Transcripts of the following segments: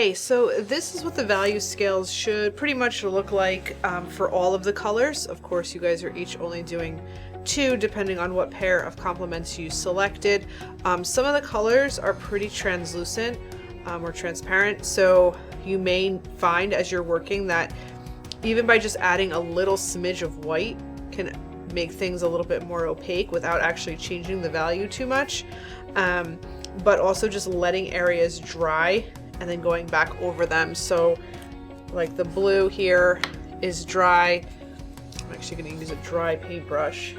Okay, so this is what the value scales should pretty much look like for all of the colors. Of course, you guys are each only doing 2 depending on what pair of complements you selected. Some of the colors are pretty translucent or transparent, so you may find as you're working that even by just adding a little smidge of white can make things a little bit more opaque without actually changing the value too much. But also just letting areas dry and then going back over them. So like the blue here is dry. I'm actually going to use a dry paintbrush.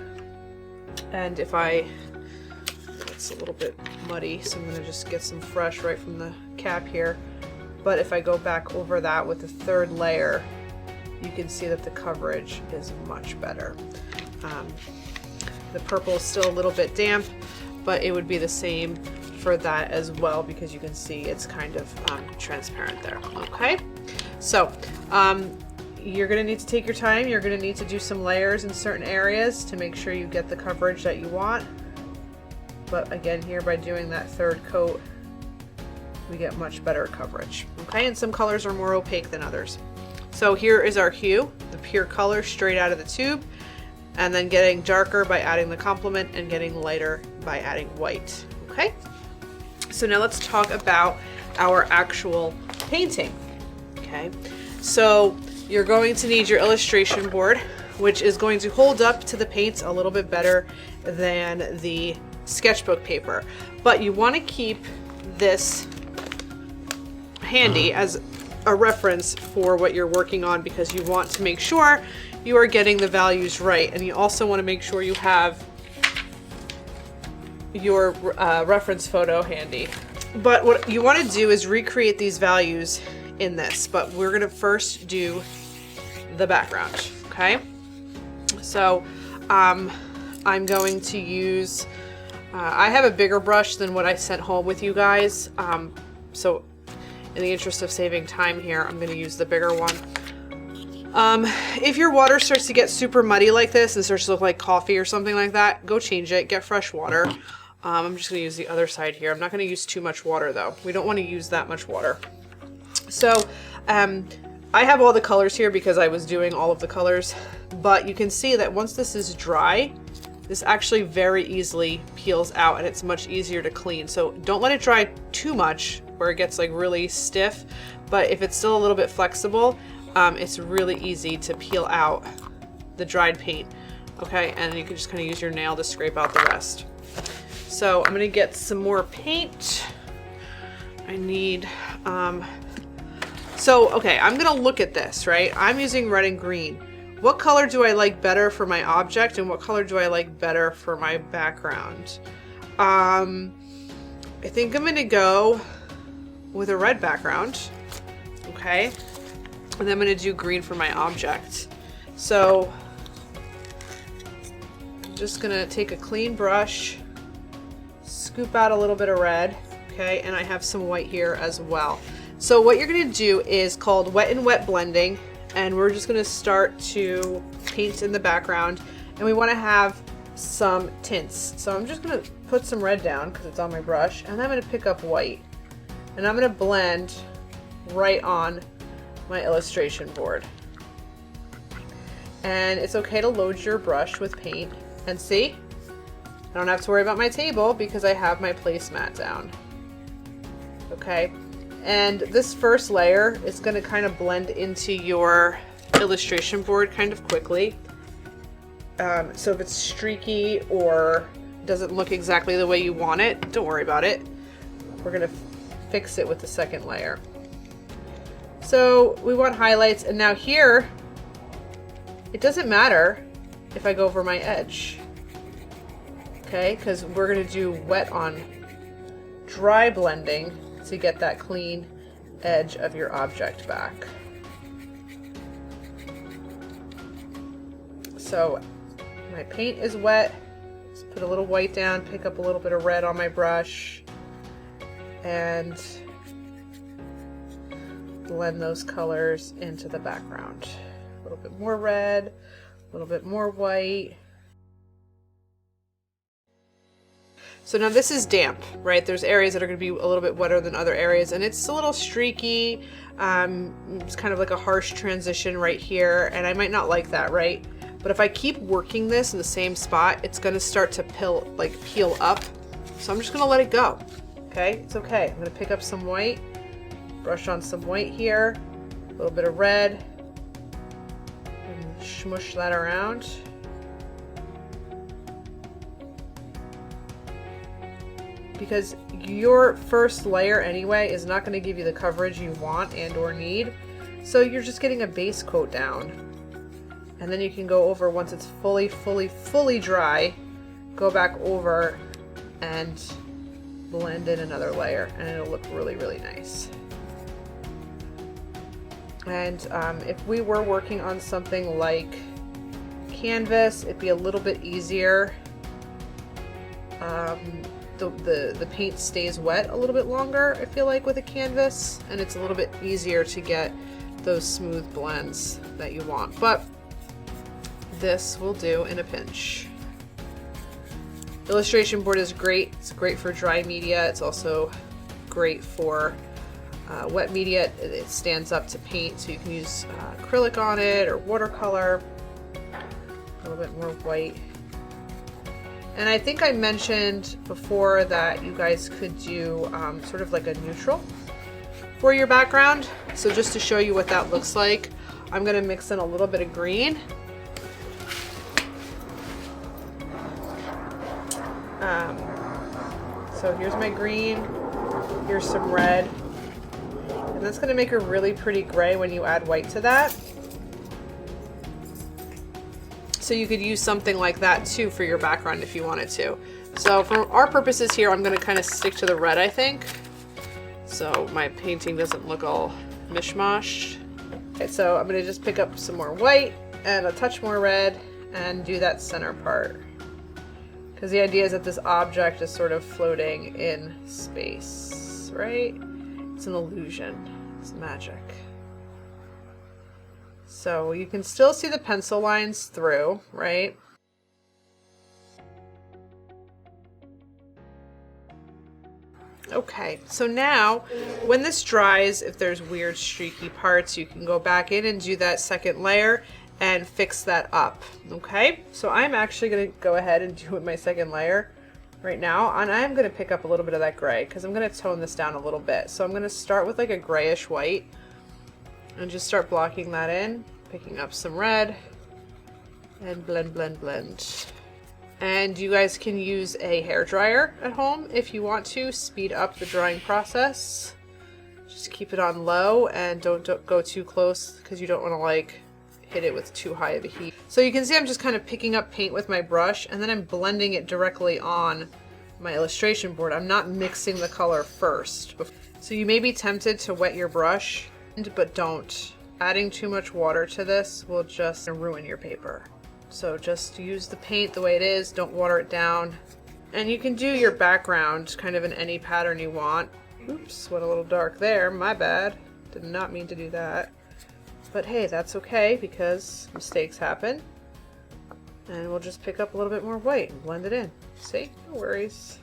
And if it's a little bit muddy, so I'm going to just get some fresh right from the cap here. But if I go back over that with the 3rd layer, you can see that the coverage is much better. The purple is still a little bit damp, but it would be the same for that as well, because you can see it's kind of transparent there. Okay, so you're going to need to take your time. You're going to need to do some layers in certain areas to make sure you get the coverage that you want. But again, here by doing that 3rd coat, we get much better coverage. Okay, and some colors are more opaque than others. So here is our hue, the pure color straight out of the tube, and then getting darker by adding the complement and getting lighter by adding white. Okay, so now let's talk about our actual painting. Okay, so you're going to need your illustration board, which is going to hold up to the paints a little bit better than the sketchbook paper, but you want to keep this handy as a reference for what you're working on, because you want to make sure you are getting the values right, and you also want to make sure you have your reference photo handy. But what you want to do is recreate these values in this, but we're going to first do the background. Okay, so I'm going to use I have a bigger brush than what I sent home with you guys, so in the interest of saving time here, I'm going to use the bigger one. If your water starts to get super muddy like this and starts to look like coffee or something like that, go change it, get fresh water. I'm just going to use the other side here. I'm not going to use too much water though. We don't want to use that much water. So I have all the colors here because I was doing all of the colors, but you can see that once this is dry, this actually very easily peels out and it's much easier to clean. So don't let it dry too much where it gets like really stiff, but if it's still a little bit flexible, it's really easy to peel out the dried paint. Okay, and you can just kind of use your nail to scrape out the rest. So I'm gonna get some more paint. I need, okay, I'm gonna look at this, right? I'm using red and green. What color do I like better for my object, and what color do I like better for my background? I think I'm gonna go with a red background, okay? And then I'm gonna do green for my object. So I'm just gonna take a clean brush, scoop out a little bit of red, okay? And I have some white here as well. So what you're gonna do is called wet and wet blending, and we're just gonna start to paint in the background, and we wanna have some tints. So I'm just gonna put some red down because it's on my brush, and I'm gonna pick up white, and I'm gonna blend right on my illustration board. And it's okay to load your brush with paint, and see, I don't have to worry about my table because I have my placemat down. Okay, and this first layer is going to kind of blend into your illustration board kind of quickly. So if it's streaky or doesn't look exactly the way you want it, don't worry about it. We're going to fix it with the second layer. So we want highlights, and now here, it doesn't matter if I go over my edge, okay? Because we're gonna do wet on dry blending to get that clean edge of your object back. So my paint is wet, just put a little white down, pick up a little bit of red on my brush, and blend those colors into the background. A little bit more red, a little bit more white. So now this is damp, right? There's areas that are going to be a little bit wetter than other areas, and it's a little streaky. It's kind of like a harsh transition right here, and I might not like that, right? But if I keep working this in the same spot, it's going to start to peel up. So I'm just going to let it go. Okay, it's okay. I'm going to pick up some white, brush on some white here, a little bit of red, and smush that around. Because your first layer anyway is not going to give you the coverage you want and or need. So you're just getting a base coat down. And then you can go over once it's fully dry, go back over and blend in another layer, and it'll look really, really nice. And if we were working on something like canvas, it'd be a little bit easier. The paint stays wet a little bit longer, I feel like, with a canvas, and it's a little bit easier to get those smooth blends that you want. But this will do in a pinch. Illustration board is great. It's great for dry media. It's also great for wet media. It stands up to paint, so you can use acrylic on it or watercolor. A little bit more white. And I think I mentioned before that you guys could do sort of like a neutral for your background. So just to show you what that looks like, I'm going to mix in a little bit of green. So here's my green, here's some red, and that's going to make a really pretty gray when you add white to that. So you could use something like that too for your background if you wanted to. So for our purposes here, I'm going to kind of stick to the red, I think, so my painting doesn't look all mishmashed. Okay, so I'm going to just pick up some more white and a touch more red and do that center part. Because the idea is that this object is sort of floating in space, right? It's an illusion. It's magic. So you can still see the pencil lines through, right? Okay, so now when this dries, if there's weird streaky parts, you can go back in and do that second layer and fix that up. Okay, so I'm actually going to go ahead and do my second layer right now, and I'm going to pick up a little bit of that gray because I'm going to tone this down a little bit. So I'm going to start with like a grayish white and just start blocking that in, picking up some red, and blend, blend, blend. And you guys can use a hairdryer at home if you want to speed up the drying process. Just keep it on low and don't go too close because you don't want to like hit it with too high of a heat. So you can see I'm just kind of picking up paint with my brush, and then I'm blending it directly on my illustration board. I'm not mixing the color first. So you may be tempted to wet your brush, but don't. Adding too much water to this will just ruin your paper. So just use the paint the way it is, don't water it down. And you can do your background kind of in any pattern you want. Oops, went a little dark there, my bad. Did not mean to do that. But hey, that's okay because mistakes happen. And we'll just pick up a little bit more white and blend it in. See? No worries.